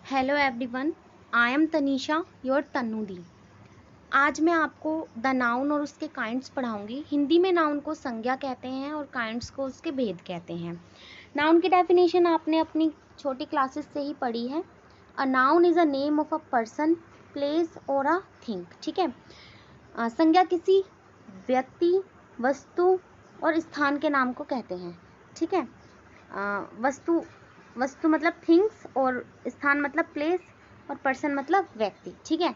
Hello everyone, I am Tanisha your Tannudi. आज मैं आपको द नाउन और उसके काइंड्स पढ़ाऊंगी। हिंदी में नाउन को संज्ञा कहते हैं और काइंड्स को उसके भेद कहते हैं। नाउन की डेफिनेशन आपने अपनी छोटी क्लासेस से ही पढ़ी है। A noun is a name of a person, place और अ थिंग। ठीक है। संज्ञा किसी व्यक्ति, वस्तु और स्थान के नाम को कहते हैं। ठीक है। वस्तु वस्तु मतलब थिंग्स और स्थान मतलब प्लेस और पर्सन मतलब व्यक्ति। ठीक है।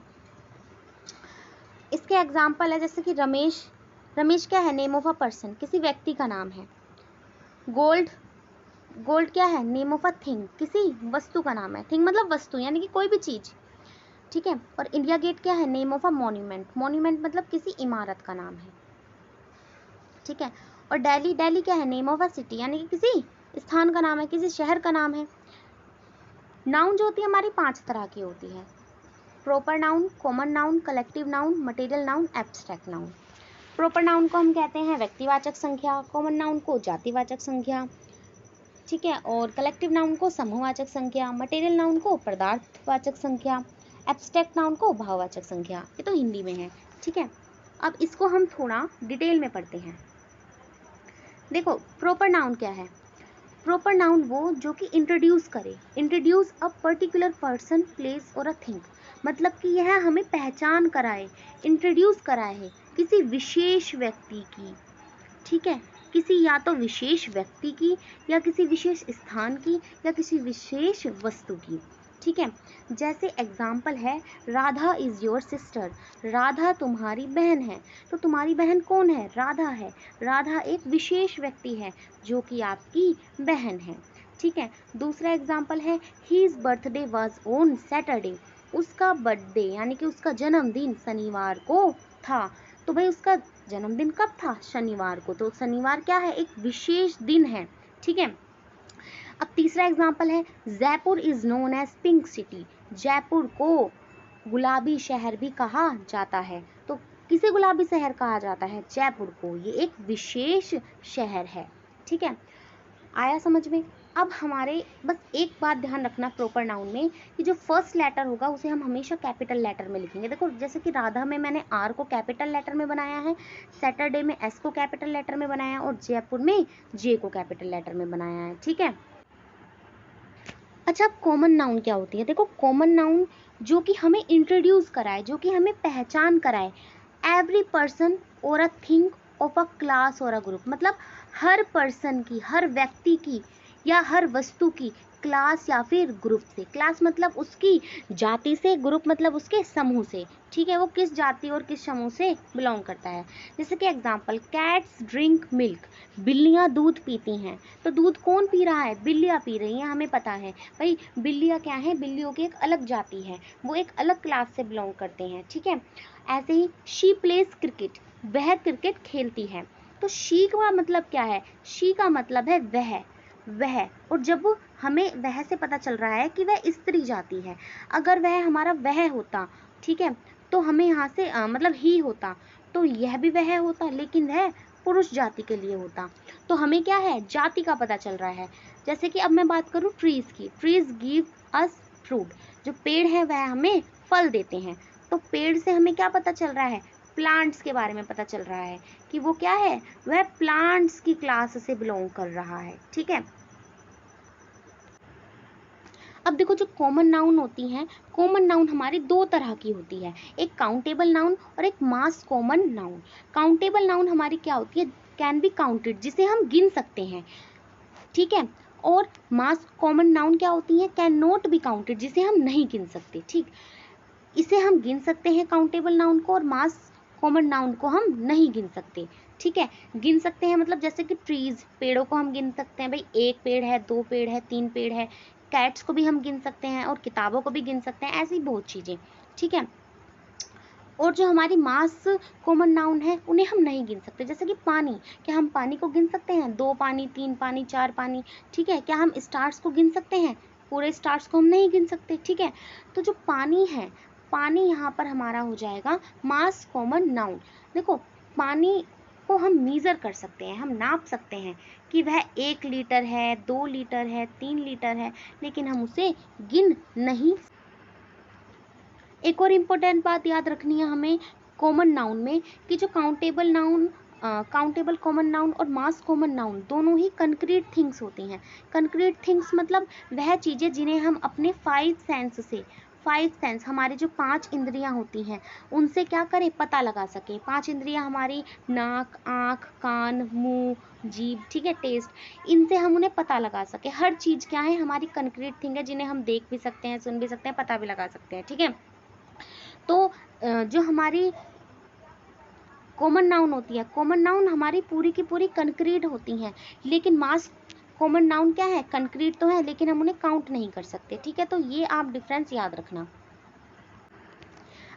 इसके एग्जाम्पल है जैसे कि रमेश। रमेश क्या है? नेम ऑफ अ पर्सन, किसी व्यक्ति का नाम है। गोल्ड, गोल्ड क्या है? नेम ऑफ अ थिंग, किसी वस्तु का नाम है। थिंग मतलब वस्तु यानी कि कोई भी चीज। ठीक है। और इंडिया गेट क्या है? Name of a monument. Monument मतलब किसी इमारत का नाम है। ठीक है। और दिल्ली, दिल्ली क्या है? नेम ऑफ अ सिटी यानी कि किसी स्थान का नाम है, किसी शहर का नाम है। नाउन जो होती है हमारी 5 तरह की होती है। Proper noun, common noun, collective noun, material noun, abstract noun. Proper noun को हम कहते हैं व्यक्तिवाचक संख्या, कॉमन नाउन को जातिवाचक संख्या, ठीक है, और कलेक्टिव नाउन को समूहवाचक संख्या, मटेरियल नाउन को पदार्थवाचक संख्या, एब्स्ट्रैक्ट नाउन को भाववाचक संख्या। ये तो हिंदी में है। ठीक है। अब इसको हम थोड़ा डिटेल में पढ़ते हैं। देखो प्रॉपर नाउन क्या है? प्रॉपर नाउन वो जो कि इंट्रोड्यूस करे, introduce a particular person, place और अ थिंग। मतलब कि यह हमें पहचान कराए, इंट्रोड्यूस कराए किसी विशेष व्यक्ति की। ठीक है। किसी या तो विशेष व्यक्ति की, या किसी विशेष स्थान की, या किसी विशेष वस्तु की। ठीक है। जैसे एग्जाम्पल है, Radha is your sister. Radha तुम्हारी बहन है। तो तुम्हारी बहन कौन है? राधा है। राधा एक विशेष व्यक्ति है जो कि आपकी बहन है। ठीक है। दूसरा एग्जाम्पल है, his birthday was on Saturday. उसका बर्थडे यानी कि उसका जन्मदिन शनिवार को था। तो भाई उसका जन्मदिन कब था? शनिवार को। तो शनिवार क्या है? एक विशेष दिन है। ठीक है। अब तीसरा एग्जाम्पल है, Jaipur is known as pink city. Jaipur को गुलाबी शहर भी कहा जाता है। तो किसे गुलाबी शहर कहा जाता है? जयपुर को। ये एक विशेष शहर है। ठीक है। आया समझ में? अब हमारे बस एक बात ध्यान रखना प्रॉपर नाउन में, कि जो फर्स्ट लेटर होगा उसे हम हमेशा कैपिटल लेटर में लिखेंगे। देखो जैसे कि राधा में मैंने आर को कैपिटल लेटर में बनाया है, सैटरडे में एस को कैपिटल लेटर में बनाया है, और जयपुर में जे को कैपिटल लेटर में बनाया है। ठीक है। अच्छा, अब कॉमन नाउन क्या होती है? देखो कॉमन नाउन जो कि हमें इंट्रोड्यूस कराए, जो कि हमें पहचान कराए, एवरी पर्सन और a thing of a class और अ ग्रुप। मतलब हर पर्सन की, हर व्यक्ति की या हर वस्तु की क्लास या फिर ग्रुप से। क्लास मतलब उसकी जाति से, ग्रुप मतलब उसके समूह से। ठीक है। वो किस जाति और किस समूह से बिलोंग करता है। जैसे कि एग्जाम्पल, कैट्स ड्रिंक मिल्क। बिल्लियाँ दूध पीती हैं। तो दूध कौन पी रहा है? बिल्लियाँ पी रही हैं, हमें पता है भाई। बिल्लियाँ क्या है? बिल्लियों की एक अलग जाति है, वो एक अलग क्लास से बिलोंग करते हैं। ठीक है। ऐसे ही शी प्लेज क्रिकेट। वह क्रिकेट खेलती है। तो शी का मतलब क्या है? शी का मतलब है वह। और जब हमें वह से पता चल रहा है कि वह स्त्री जाति है। अगर वह हमारा वह होता, ठीक है, तो हमें यहाँ से मतलब ही होता, तो यह भी वह होता, लेकिन वह पुरुष जाति के लिए होता। तो हमें क्या है? जाति का पता चल रहा है। जैसे कि अब मैं बात करूँ ट्रीज की। Trees give us fruit. जो पेड़ है वह हमें फल देते हैं। तो पेड़ से हमें क्या पता चल रहा है? प्लांट्स के बारे में पता चल रहा है कि वो क्या है? वह प्लांट्स की क्लास से बिलोंग कर रहा है। ठीक है। अब देखो जो कॉमन नाउन होती हैं, कॉमन नाउन हमारी 2 तरह की होती है, एक काउंटेबल नाउन और एक मास कॉमन नाउन। काउंटेबल नाउन हमारी क्या होती है? कैन बी काउंटेड, जिसे हम गिन सकते हैं। ठीक है। और मास कॉमन नाउन क्या होती है? कैन नॉट बी काउंटेड, जिसे हम नहीं गिन सकते। ठीक। इसे हम गिन सकते हैं काउंटेबल नाउन को, और मास कॉमन नाउन को हम नहीं गिन सकते। ठीक है। गिन सकते हैं मतलब जैसे कि ट्रीज, पेड़ों को हम गिन सकते हैं, भाई 1 पेड़ है, 2 पेड़ है, 3 पेड़ है। कैट्स को भी हम गिन सकते हैं, और किताबों को भी गिन सकते हैं, ऐसी बहुत चीजें। ठीक है। और जो हमारी मास कॉमन नाउन है उन्हें हम नहीं गिन सकते। जैसे कि पानी, क्या हम पानी को गिन सकते हैं? 2 पानी, 3 पानी, 4 पानी। ठीक है। क्या हम स्टार्स को गिन सकते हैं? पूरे स्टार्स को हम नहीं गिन सकते। ठीक है। तो जो पानी है, पानी यहाँ पर हमारा हो जाएगा मास कॉमन नाउन। देखो पानी को हम मीज़र कर सकते हैं, हम नाप सकते हैं कि वह 1 लीटर है, 2 लीटर है, 3 लीटर है, लेकिन हम उसे गिन नहीं। एक और इम्पोर्टेंट बात याद रखनी है हमें कॉमन नाउन में, कि जो countable noun, countable common noun और मास कॉमन नाउन दोनों ही कंक्रीट थिंग्स होती हैं। कंक्रीट थिंग्स मतलब वह चीज़ें जिन्हें हम अपने 5 सेंस से, 5 सेंस हमारी जो 5 इंद्रियां होती हैं उनसे क्या करें, पता लगा सके। 5 इंद्रियां हमारी नाक, आँख, कान, मुंह, जीभ, ठीक है, टेस्ट, इनसे हम उन्हें पता लगा सके। हर चीज़ क्या है, हमारी कंक्रीट थिंग है जिन्हें हम देख भी सकते हैं, सुन भी सकते हैं, पता भी लगा सकते हैं, ठीक है। तो जो हमारी कॉमन नाउन होती है, कॉमन नाउन हमारी पूरी की पूरी कंक्रीट होती हैं, लेकिन मास कॉमन नाउन क्या है, कंक्रीट तो है लेकिन हम उन्हें काउंट नहीं कर सकते, ठीक है। तो ये आप डिफरेंस याद रखना।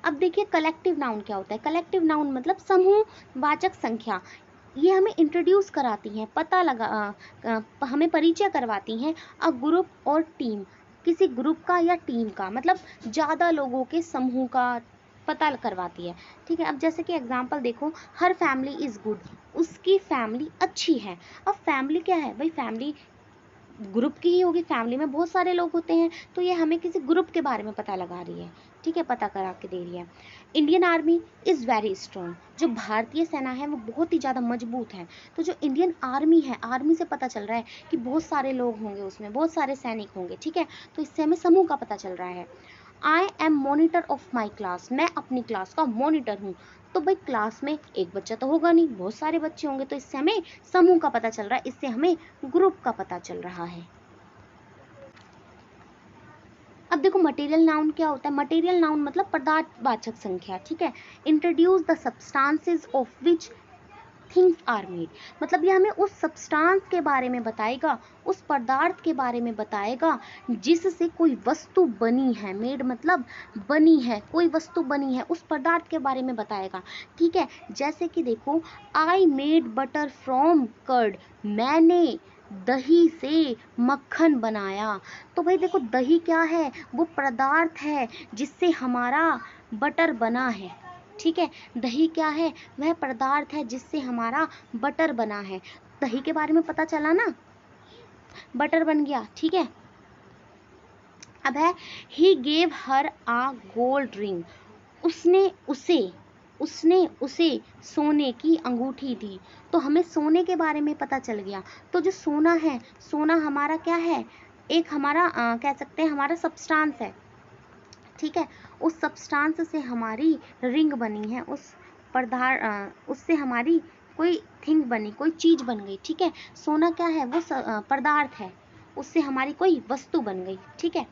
अब देखिए कलेक्टिव नाउन क्या होता है। कलेक्टिव नाउन मतलब समूहवाचक संख्या। ये हमें इंट्रोड्यूस कराती हैं, पता लगा हमें परिचय करवाती हैं अ ग्रुप और टीम, किसी ग्रुप का या टीम का, मतलब ज़्यादा लोगों के समूह का पता करवाती है, ठीक है। अब जैसे कि एग्जांपल देखो, हर फैमिली इज़ गुड, उसकी फैमिली अच्छी है। अब फैमिली क्या है भाई, फैमिली ग्रुप की ही होगी, फैमिली में बहुत सारे लोग होते हैं, तो ये हमें किसी ग्रुप के बारे में पता लगा रही है, ठीक है, पता करा के दे रही है। Indian army is very strong, जो भारतीय सेना है वो बहुत ही ज़्यादा मजबूत है। तो जो इंडियन आर्मी है, आर्मी से पता चल रहा है कि बहुत सारे लोग होंगे उसमें, बहुत सारे सैनिक होंगे, ठीक है। तो इससे हमें समूह का पता चल रहा है। I am monitor of my class, मैं अपनी क्लास का मॉनिटर हूँ। तो भाई क्लास में एक बच्चा तो होगा नहीं, बहुत सारे बच्चे होंगे, तो इससे हमें समूह का पता चल रहा है, इससे हमें ग्रुप का पता चल रहा है। अब देखो मटेरियल नाउन क्या होता है। मटेरियल नाउन मतलब पदार्थवाचक संख्या, ठीक है। Introduce the substances of which things are made, मतलब ये हमें उस सब्सटेंस के बारे में बताएगा, उस पदार्थ के बारे में बताएगा जिससे कोई वस्तु बनी है। मेड मतलब बनी है, कोई वस्तु बनी है, उस पदार्थ के बारे में बताएगा, ठीक है। जैसे कि देखो, I made butter from curd, मैंने दही से मक्खन बनाया। तो भाई देखो दही क्या है, वो पदार्थ है जिससे हमारा बटर बना है, ठीक है। दही क्या है, वह पदार्थ है जिससे हमारा बटर बना है। दही के बारे में पता चला ना, बटर बन गया, ठीक है। अब है he gave her a gold ring, उसने उसे सोने की अंगूठी दी। तो हमें सोने के बारे में पता चल गया। तो जो सोना है, सोना हमारा क्या है, एक हमारा कह सकते हैं हमारा सब्सटेंस है, ठीक है। उस सब्सटेंस से हमारी रिंग बनी है, उस पदार्थ उससे हमारी कोई थिंग बनी, कोई चीज बन गई, ठीक है। सोना क्या है, वो पदार्थ है, उससे हमारी कोई वस्तु बन गई, ठीक है।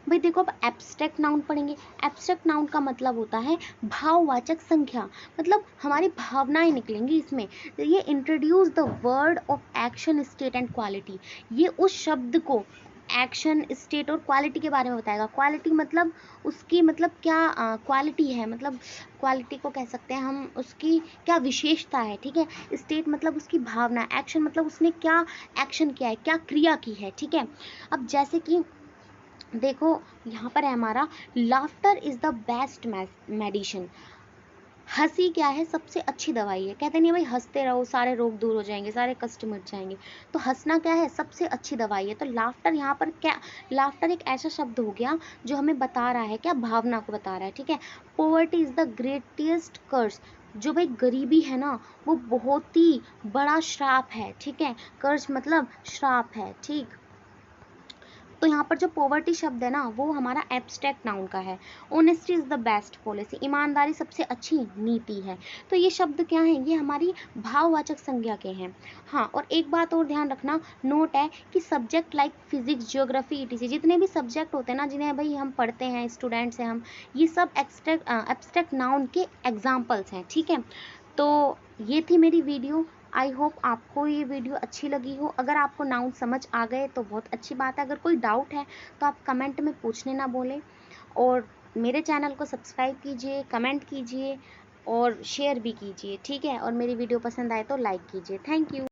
भाई देखो अब एब्स्ट्रैक्ट नाउन पढ़ेंगे। एब्स्ट्रैक्ट नाउन का मतलब होता है भाववाचक संख्या, मतलब हमारी भावनाएं निकलेंगी इसमें। ये introduce the word of action, state and quality, ये उस शब्द को एक्शन, स्टेट और क्वालिटी के बारे में बताएगा। क्वालिटी मतलब उसकी मतलब क्या क्वालिटी है, मतलब क्वालिटी को कह सकते हैं हम, उसकी क्या विशेषता है, ठीक है। स्टेट मतलब उसकी भावना, एक्शन मतलब उसने क्या एक्शन किया है, क्या क्रिया की है, ठीक है। अब जैसे कि देखो यहाँ पर है हमारा laughter is the best medicine, हंसी क्या है, सबसे अच्छी दवाई है। कहते नहीं भाई हंसते रहो सारे रोग दूर हो जाएंगे, सारे कष्ट मिट जाएंगे। तो हंसना क्या है, सबसे अच्छी दवाई है। तो लाफ्टर यहाँ पर क्या, लाफ्टर एक ऐसा शब्द हो गया जो हमें बता रहा है क्या, भावना को बता रहा है, ठीक है। पॉवर्टी इज द ग्रेटेस्ट कर्स, जो भाई गरीबी है ना वो बहुत ही बड़ा श्राप है, ठीक है। कर्ज मतलब श्राप है, ठीक। तो यहाँ पर जो पॉवर्टी शब्द है ना वो हमारा एब्स्ट्रैक्ट नाउन का है। Honesty is the best policy, ईमानदारी सबसे अच्छी नीति है। तो ये शब्द क्या है, ये हमारी भाववाचक संज्ञा के हैं। हाँ, और एक बात और ध्यान रखना, नोट है कि subject like physics, geography, etc, जितने भी सब्जेक्ट होते हैं ना जिन्हें भाई हम पढ़ते हैं, स्टूडेंट्स हैं हम, ये सब एब्स्ट्रैक्ट नाउन के एग्जाम्पल्स हैं, ठीक है। तो ये थी मेरी वीडियो। आई होप आपको ये वीडियो अच्छी लगी हो। अगर आपको नाउन समझ आ गए तो बहुत अच्छी बात है। अगर कोई डाउट है तो आप कमेंट में पूछने ना भूलें, और मेरे चैनल को सब्सक्राइब कीजिए, कमेंट कीजिए और शेयर भी कीजिए, ठीक है। और मेरी वीडियो पसंद आए तो लाइक कीजिए। Thank you.